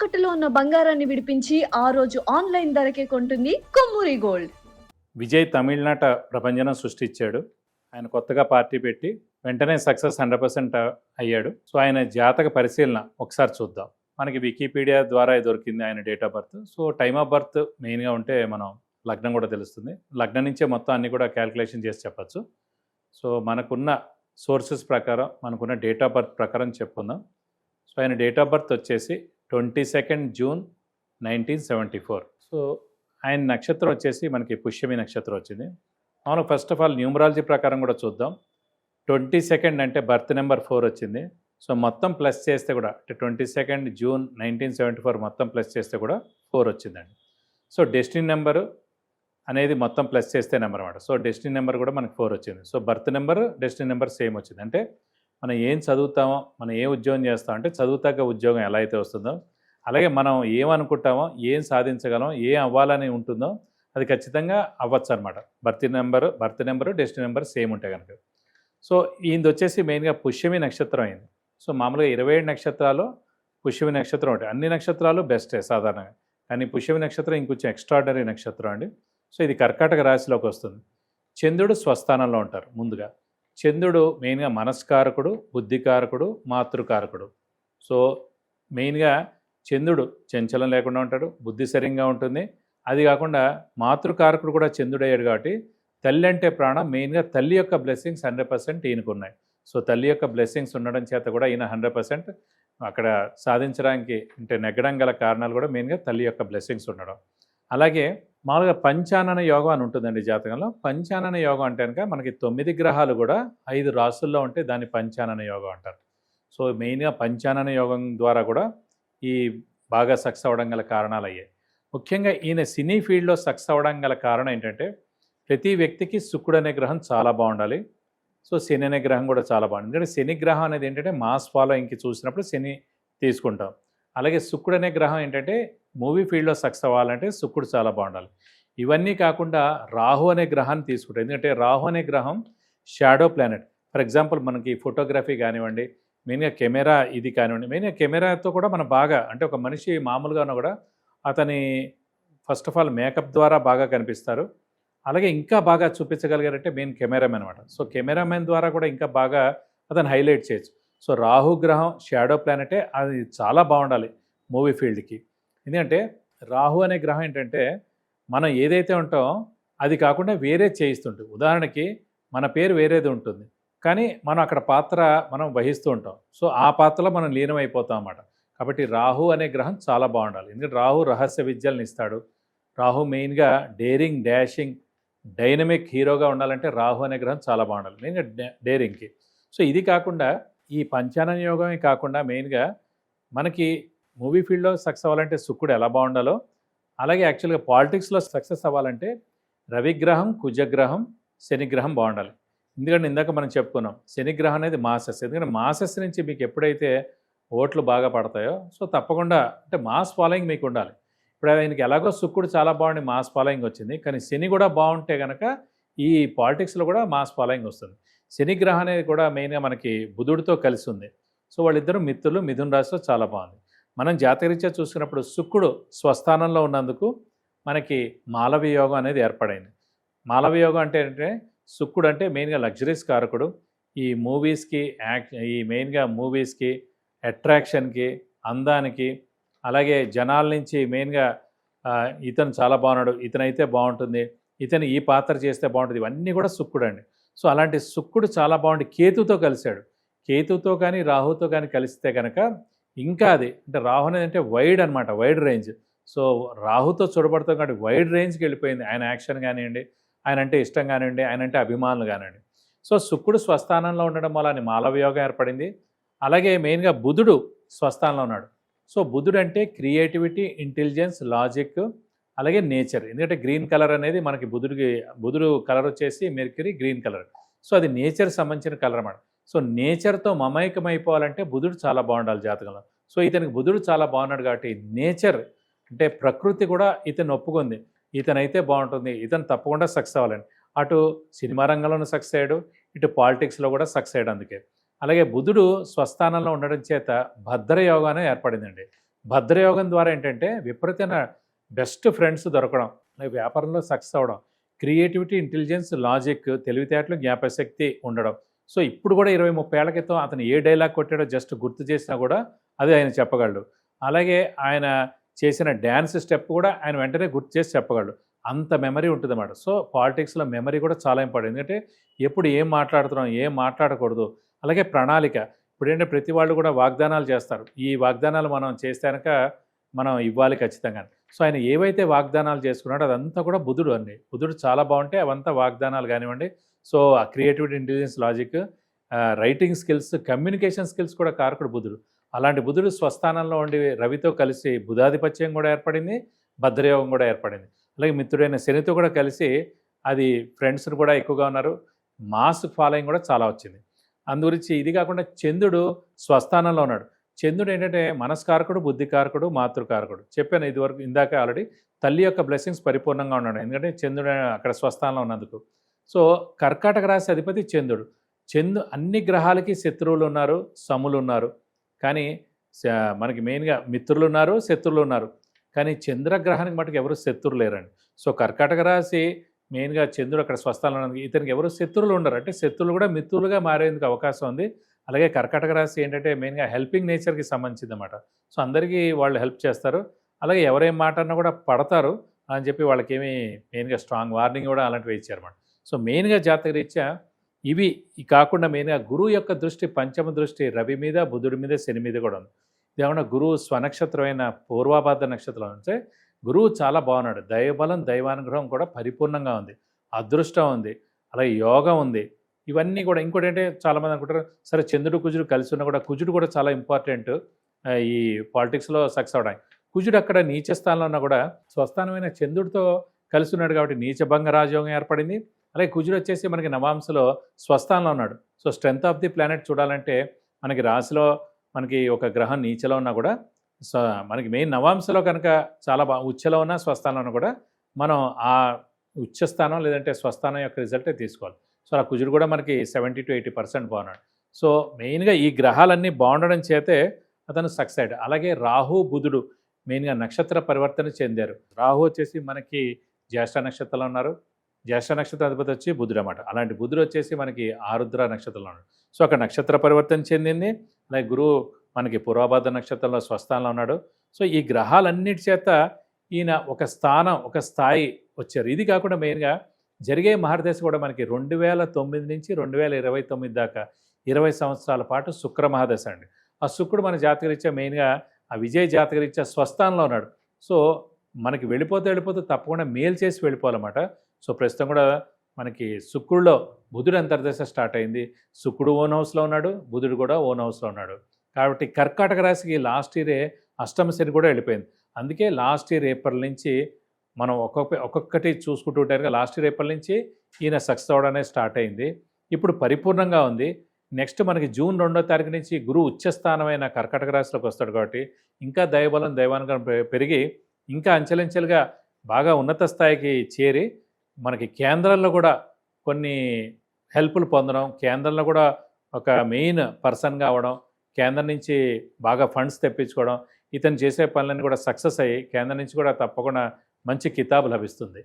తాకట్టులో ఉన్న బంగారాన్ని విడిపించి ఆ రోజు ఆన్లైన్ ధరకే కొంటుంది కొమ్మూరి గోల్డ్. విజయ్ తమిళనాట ప్రభంజనం సృష్టించాడు. ఆయన కొత్తగా పార్టీ పెట్టి వెంటనే సక్సెస్ 100% అయ్యాడు. సో ఆయన జాతక పరిశీలన ఒకసారి చూద్దాం. మనకి వికీపీడియా ద్వారా దొరికింది ఆయన date of birth. So time of birth మెయిన్గా ఉంటే మనం లగ్నం కూడా తెలుస్తుంది. లగ్నం నుంచే మొత్తం అన్ని కూడా క్యాలిక్యులేషన్ చేసి చెప్పచ్చు. సో మనకున్న సోర్సెస్ ప్రకారం మనకున్న డేట్ ఆఫ్ బర్త్ ప్రకారం చెప్పుకుందాం. సో ఆయన డేట్ ఆఫ్ బర్త్ వచ్చేసి 22 జూన్ 1974. సో ఆయన నక్షత్రం వచ్చేసి మనకి పుష్యమి నక్షత్రం వచ్చింది. అవును, ఫస్ట్ ఆఫ్ ఆల్ న్యూమరాలజీ ప్రకారం కూడా చూద్దాం. 22 అంటే బర్త్ నెంబర్ 4 వచ్చింది. సో మొత్తం ప్లస్ చేస్తే కూడా అంటే 22 జూన్ 1974 మొత్తం ప్లస్ చేస్తే కూడా 4 వచ్చిందండి. సో డెస్టినీ నెంబరు అనేది మొత్తం ప్లస్ చేస్తే నెంబర్ అనమాట. సో డెస్టినీ నెంబర్ కూడా మనకి 4 వచ్చింది. So birth number destiny number same వచ్చింది. అంటే మనం ఏం చదువుతామో, మనం ఏ ఉద్యోగం చేస్తామో, అంటే చదువుతాక ఉద్యోగం ఎలా అయితే వస్తుందో, అలాగే మనం ఏమనుకుంటామో, ఏం సాధించగలం, ఏం అవ్వాలని ఉంటుందో అది ఖచ్చితంగా అవ్వచ్చు అనమాట. Birth number destiny number same ఉంటాయి కనుక. సో ఈయనది వచ్చేసి మెయిన్గా పుష్యమి నక్షత్రం అయింది. సో మామూలుగా 27 నక్షత్రాలు పుష్యమి నక్షత్రం ఉంటాయి. అన్ని నక్షత్రాలు బెస్టే సాధారణంగా, కానీ పుష్యమి నక్షత్రం ఇంకొంచెం ఎక్స్ట్రాడనరీ నక్షత్రం అండి. సో ఇది కర్కాటక రాశిలోకి వస్తుంది. చంద్రుడు స్వస్థానంలో ఉంటారు. ముందుగా చంద్రుడు మెయిన్గా మనస్కారకుడు, బుద్ధికారకుడు, మాతృకారకుడు. సో మెయిన్గా చంద్రుడు చంచలం లేకుండా ఉంటాడు, బుద్ధి సరిగ్గా ఉంటుంది. అది కాకుండా మాతృకారకుడు కూడా చంద్రుడు అయ్యాడు కాబట్టి తల్లి అంటే ప్రాణం. మెయిన్గా తల్లి యొక్క బ్లెస్సింగ్స్ 100% ఈయనకు ఉన్నాయి. సో తల్లి యొక్క బ్లెస్సింగ్స్ ఉండడం చేత కూడా ఈయన 100% అక్కడ సాధించడానికి అంటే నెగ్గడం గల కారణాలు కూడా మెయిన్గా తల్లి యొక్క బ్లెస్సింగ్స్ ఉండడం. అలాగే మామూలుగా పంచానన యోగం అని ఉంటుందండి జాతకంలో. పంచానన యోగం అంటే కనుక మనకి 9 గ్రహాలు కూడా 5 రాసుల్లో ఉంటే దాన్ని పంచానన యోగం అంటారు. సో మెయిన్గా పంచానన యోగం ద్వారా కూడా ఈ బాగా సక్సెస్ అవ్వడం గల కారణాలు అయ్యాయి. ముఖ్యంగా ఈయన సినీ ఫీల్డ్లో సక్సెస్ అవ్వడం గల కారణం ఏంటంటే ప్రతి వ్యక్తికి శుక్రుడు అనే గ్రహం చాలా బాగుండాలి. సో శని అనే గ్రహం కూడా చాలా బాగుంది. ఎందుకంటే శని గ్రహం అనేది ఏంటంటే మాస్ ఫాలోయింగ్కి చూసినప్పుడు శని తీసుకుంటాం. అలాగే శుక్రుడు అనే గ్రహం ఏంటంటే మూవీ ఫీల్డ్లో సక్సెస్ అవ్వాలంటే శుక్రుడు చాలా బాగుండాలి. ఇవన్నీ కాకుండా రాహు అనే గ్రహాన్ని తీసుకుంటాం. ఎందుకంటే రాహు అనే గ్రహం షాడో ప్లానెట్. ఫర్ ఎగ్జాంపుల్ మనకి ఫోటోగ్రఫీ కానివ్వండి, మెయిన్గా కెమెరా ఇది కానివ్వండి, మెయిన్గా కెమెరాతో కూడా మనం బాగా అంటే ఒక మనిషి మామూలుగా ఉన్నా కూడా అతని ఫస్ట్ ఆఫ్ ఆల్ మేకప్ ద్వారా బాగా కనిపిస్తారు. అలాగే ఇంకా బాగా చూపించగలిగారంటే మెయిన్ కెమెరామెన్ అనమాట. సో కెమెరామెన్ ద్వారా కూడా ఇంకా బాగా అతను హైలైట్ చేయొచ్చు. సో రాహు గ్రహం షాడో ప్లానెటే, అది చాలా బాగుండాలి మూవీ ఫీల్డ్కి. ఎందుకంటే రాహు అనే గ్రహం ఏంటంటే మనం ఏదైతే ఉంటామో అది కాకుండా వేరే చేయిస్తుంటుంది. ఉదాహరణకి మన పేరు వేరేది ఉంటుంది, కానీ మనం అక్కడ పాత్ర మనం వహిస్తూ ఉంటాం. సో ఆ పాత్రలో మనం లీనమైపోతాం అన్నమాట. కాబట్టి రాహు అనే గ్రహం చాలా బాగుండాలి. ఎందుకంటే రాహు రహస్య విద్యలను ఇస్తాడు. రాహు మెయిన్గా డేరింగ్, డాషింగ్, డైనమిక్ హీరోగా ఉండాలంటే రాహు అనే గ్రహం చాలా బాగుండాలి, మెయిన్గా డేరింగ్కి. సో ఇది కాకుండా ఈ పంచానన యోగమే కాకుండా మెయిన్గా మనకి మూవీ ఫీల్డ్లో సక్సెస్ అవ్వాలంటే శుక్రుడు ఎలా బాగుండాలో, అలాగే యాక్చువల్గా పాలిటిక్స్లో సక్సెస్ అవ్వాలంటే రవిగ్రహం, కుజగ్రహం, శనిగ్రహం బాగుండాలి. ఎందుకంటే ఇందాక మనం చెప్పుకున్నాం శనిగ్రహం అనేది మాసెస్. ఎందుకంటే మాసెస్ నుంచి మీకు ఎప్పుడైతే ఓట్లు బాగా పడతాయో సో తప్పకుండా అంటే మాస్ ఫాలోయింగ్ మీకు ఉండాలి. ఇప్పుడు ఆయనకి ఎలాగో శుక్రుడు చాలా బాగుండి మాస్ ఫాలోయింగ్ వచ్చింది, కానీ శని కూడా బాగుంటే కనుక ఈ పాలిటిక్స్లో కూడా మాస్ ఫాలోయింగ్ వస్తుంది. శనిగ్రహం అనేది కూడా మెయిన్గా మనకి బుధుడితో కలిసి ఉంది. సో వాళ్ళిద్దరూ మిత్రులు, మిథున రాశిలో చాలా బాగుంది. మనం జాతకరీత్యా చూసుకున్నప్పుడు శుక్రుడు స్వస్థానంలో ఉన్నందుకు మనకి మాలవ్య యోగం అనేది ఏర్పడైంది. మాలవ్య యోగం అంటే ఏంటంటే శుక్రుడు అంటే మెయిన్గా లగ్జరీస్ కారకుడు. ఈ మూవీస్కి ఈ మెయిన్గా మూవీస్కి, అట్రాక్షన్కి, అందానికి, అలాగే జనాల నుంచి మెయిన్గా ఇతను చాలా బాగున్నాడు, ఇతనైతే బాగుంటుంది, ఇతను ఈ పాత్ర చేస్తే బాగుంటుంది, ఇవన్నీ కూడా శుక్రుడు అండి. సో అలాంటి శుక్రుడు చాలా బాగుండి కేతుతో కలిశాడు. కేతుతో కానీ రాహుతో కానీ కలిస్తే కనుక ఇంకా అది అంటే రాహు అనేది అంటే వైడ్ అనమాట, వైడ్ రేంజ్. సో రాహుతో చూడబడతాం కాబట్టి వైడ్ రేంజ్కి వెళ్ళిపోయింది ఆయన యాక్షన్ కానివ్వండి, ఆయన అంటే ఇష్టం కానివ్వండి, ఆయన అంటే అభిమానులు కానివ్వండి. సో శుక్రుడు స్వస్థానంలో ఉండడం వల్ల మాలవయోగం ఏర్పడింది. అలాగే మెయిన్గా బుధుడు స్వస్థానంలో ఉన్నాడు. సో బుధుడు అంటే క్రియేటివిటీ, ఇంటెలిజెన్స్, లాజిక్, అలాగే నేచర్. ఎందుకంటే గ్రీన్ కలర్ అనేది మనకి బుధుడు కలర్ వచ్చేసి మెర్క్యూరీ గ్రీన్ కలర్. సో అది నేచర్ సంబంధించిన కలర్ అన్నమాట. సో నేచర్తో మమైకమైపోవాలంటే బుధుడు చాలా బాగుండాలి జాతకంలో. సో ఇతనికి బుధుడు చాలా బాగున్నాడు కాబట్టి నేచర్ అంటే ప్రకృతి కూడా ఇతను ఒప్పుకుంది, ఇతనైతే బాగుంటుంది, ఇతను తప్పకుండా సక్సెస్ అవ్వాలని. అటు సినిమా రంగంలోనూ సక్సెస్ అయ్యాడు, ఇటు పాలిటిక్స్లో కూడా సక్సెస్ అయ్యాడు. అందుకే అలాగే బుధుడు స్వస్థానంలో ఉండడం చేత భద్రయోగానే ఏర్పడిందండి. భద్రయోగం ద్వారా ఏంటంటే విపరీతమైన బెస్ట్ ఫ్రెండ్స్ దొరకడం, అలాగే వ్యాపారంలో సక్సెస్ అవ్వడం, క్రియేటివిటీ, ఇంటెలిజెన్స్, లాజిక్, తెలివితేటలు, జ్ఞాపశక్తి ఉండడం. సో ఇప్పుడు కూడా 20-30 ఏళ్ల క్రితం అతను ఏ డైలాగ్ కొట్టాడో జస్ట్ గుర్తు చేసినా కూడా అది ఆయన చెప్పగలడు. అలాగే ఆయన చేసిన డ్యాన్స్ స్టెప్ కూడా ఆయన వెంటనే గుర్తు చేసి చెప్పగలడు. అంత మెమరీ ఉంటుందన్నమాట. సో పాలిటిక్స్లో మెమరీ కూడా చాలా ఇంపార్టెంట్. ఎందుకంటే ఎప్పుడు ఏం మాట్లాడుతున్నాం, ఏం మాట్లాడకూడదు, అలాగే ప్రణాళిక. ఇప్పుడేంటంటే ప్రతి వాళ్ళు కూడా వాగ్దానాలు చేస్తారు. ఈ వాగ్దానాలు మనం చేస్తే కనుక మనం ఇవ్వాలి ఖచ్చితంగా. సో ఆయన ఏవైతే వాగ్దానాలు చేసుకున్నాడో అదంతా కూడా బుధుడు అండి. బుధుడు చాలా బాగుంటే అవంతా వాగ్దానాలు కానివ్వండి. సో ఆ creativity, intelligence, logic, writing skills, communication skills కూడా కారకుడు బుధుడు. అలాంటి బుధుడు స్వస్థానంలో ఉండి రవితో కలిసి బుధాధిపత్యం కూడా ఏర్పడింది, భద్రయోగం కూడా ఏర్పడింది. అలాగే మిత్రుడైన శనితో కూడా కలిసి అది ఫ్రెండ్స్ కూడా ఎక్కువగా ఉన్నారు. మాస్ ఫాలోయింగ్ కూడా చాలా వచ్చింది. అందుగురించి ఇది కాకుండా చంద్రుడు స్వస్థానంలో ఉన్నాడు. చంద్రుడు ఏంటంటే మనస్కారకుడు, బుద్ధికారకుడు, మాతృకారకుడు. చెప్పాను ఇదివరకు ఇందాక ఆల్రెడీ. తల్లి యొక్క బ్లెస్సింగ్స్ పరిపూర్ణంగా ఉన్నాడు, ఎందుకంటే చంద్రుడు అక్కడ స్వస్థానంలో ఉన్నందుకు. సో కర్కాటక రాశి అధిపతి చంద్రుడు. అన్ని గ్రహాలకి శత్రువులు ఉన్నారు, సములు ఉన్నారు. కానీ మనకి మెయిన్గా మిత్రులు ఉన్నారు, శత్రువులు ఉన్నారు. కానీ చంద్రగ్రహానికి మటుకు ఎవరు శత్రువులు లేరండి. సో కర్కాటక రాశి మెయిన్గా చంద్రుడు అక్కడ స్వస్థానంలో ఉన్నందుకు ఇతనికి ఎవరు శత్రువులు ఉండరు. అంటే శత్రువులు కూడా మిత్రులుగా మారేందుకు అవకాశం ఉంది. అలాగే కర్కాటక రాశి ఏంటంటే మెయిన్గా హెల్పింగ్ నేచర్కి సంబంధించింది అన్నమాట. సో అందరికీ వాళ్ళు హెల్ప్ చేస్తారు. అలాగే ఎవరేం మాట అన్నా కూడా పడతారు అని చెప్పి వాళ్ళకి ఏమీ మెయిన్గా స్ట్రాంగ్ వార్నింగ్ కూడా అలాంటివి ఇచ్చారన్నమాట. సో మెయిన్గా జాతకరీత్యా ఇవి కాకుండా మెయిన్గా గురువు యొక్క దృష్టి, పంచమ దృష్టి రవి మీద, బుధుడి మీద, శని మీద కూడా ఉంది. ఇదేమన్నా గురువు స్వనక్షత్రమైన పూర్వాభాద్ర నక్షత్రం అంటే గురువు చాలా బాగున్నాడు. దైవబలం, దైవానుగ్రహం కూడా పరిపూర్ణంగా ఉంది. అదృష్టం ఉంది, అలాగే యోగం ఉంది. ఇవన్నీ కూడా ఇంకోటి అంటే చాలామంది అనుకుంటారు సరే చంద్రుడు కుజుడు కలిసి ఉన్నా కూడా కుజుడు కూడా చాలా ఇంపార్టెంట్ ఈ పాలిటిక్స్లో సక్సెస్ అవడానికి. కుజుడు అక్కడ నీచ స్థానంలో ఉన్నా కూడా స్వస్థానమైన చంద్రుడితో కలిసి ఉన్నాడు కాబట్టి నీచభంగ రాజయోగం ఏర్పడింది. అలాగే కుజుడు వచ్చేసి మనకి నవాంశలో స్వస్థానంలో ఉన్నాడు. So strength of the planet చూడాలంటే మనకి రాశిలో మనకి ఒక గ్రహం నీచలో ఉన్నా కూడా మనకి మెయిన్ నవాంశలో కనుక చాలా ఉచ్చలో ఉన్నా స్వస్థానంలో ఉన్నా కూడా మనం ఆ ఉచ్చస్థానం లేదంటే స్వస్థానం యొక్క రిజల్టే తీసుకోవాలి. సో ఆ కుజుడు కూడా మనకి 70 to 80% బాగున్నాడు. సో మెయిన్గా ఈ గ్రహాలన్నీ బాగుండడం చేతే అతను సక్సెస్ అయ్యాడు. అలాగే రాహు, బుధుడు మెయిన్గా నక్షత్ర పరివర్తన చెందారు. రాహు వచ్చేసి మనకి జ్యేష్ఠ నక్షత్రంలో ఉన్నారు. జ్యేష్ఠ నక్షత్ర అధిపతి వచ్చి బుధుడు అన్నమాట. అలాంటి బుధుడు వచ్చేసి మనకి ఆరుద్ర నక్షత్రంలో ఉన్నాడు. సో అక్కడ నక్షత్ర పరివర్తన చెందింది. అలాగే గురువు మనకి పూర్వభాద్ర నక్షత్రంలో స్వస్థానంలో ఉన్నాడు. సో ఈ గ్రహాలన్నిటి చేత ఈయన ఒక స్థానం, ఒక స్థాయి వచ్చారు. ఇది కాకుండా మెయిన్గా జరిగే మహర్దశ కూడా మనకి 2009 నుంచి 2029 దాకా 20 సంవత్సరాల పాటు శుక్ర మహాదశ అండి. ఆ శుక్రుడు మన జాతకరీత్యా మెయిన్గా ఆ విజయ జాతకరీత్యా స్వస్థానంలో ఉన్నాడు. సో మనకి వెళ్ళిపోతూ తప్పకుండా మేలు చేసి వెళ్ళిపోవాలన్నమాట. సో ప్రస్తుతం కూడా మనకి శుక్రుడిలో బుధుడు అంతర్దశ స్టార్ట్ అయింది. శుక్రుడు ఓన్ హౌస్లో ఉన్నాడు, బుధుడు కూడా ఓన్ హౌస్లో ఉన్నాడు. కాబట్టి కర్కాటక రాశికి లాస్ట్ ఇయరే అష్టమ శని కూడా వెళ్ళిపోయింది. అందుకే లాస్ట్ ఇయర్ ఏప్రిల్ నుంచి మనం ఒక్కొక్కటి చూసుకుంటూ ఉంటారు. లాస్ట్ ఇయర్ ఏప్రిల్ నుంచి ఈయన సక్సెస్ అవ్వడం అనేది స్టార్ట్ అయింది. ఇప్పుడు పరిపూర్ణంగా ఉంది. నెక్స్ట్ మనకి జూన్ 2వ తారీఖు నుంచి గురువు ఉచ్చస్థానమైన కర్కాటక రాశిలోకి వస్తాడు కాబట్టి ఇంకా దైవబలం, దైవానుగ్రహం పెరిగి ఇంకా అంచెలంచెలుగా బాగా ఉన్నత స్థాయికి చేరి మనకి కేంద్రంలో కూడా కొన్ని హెల్ప్లు పొందడం, కేంద్రంలో కూడా ఒక మెయిన్ పర్సన్గా అవ్వడం, కేంద్రం నుంచి బాగా ఫండ్స్ తెప్పించుకోవడం, ఇతను చేసే పనులన్నీ కూడా సక్సెస్ అయ్యి కేంద్రం నుంచి కూడా తప్పకుండా మంచి కితాబు లభిస్తుంది.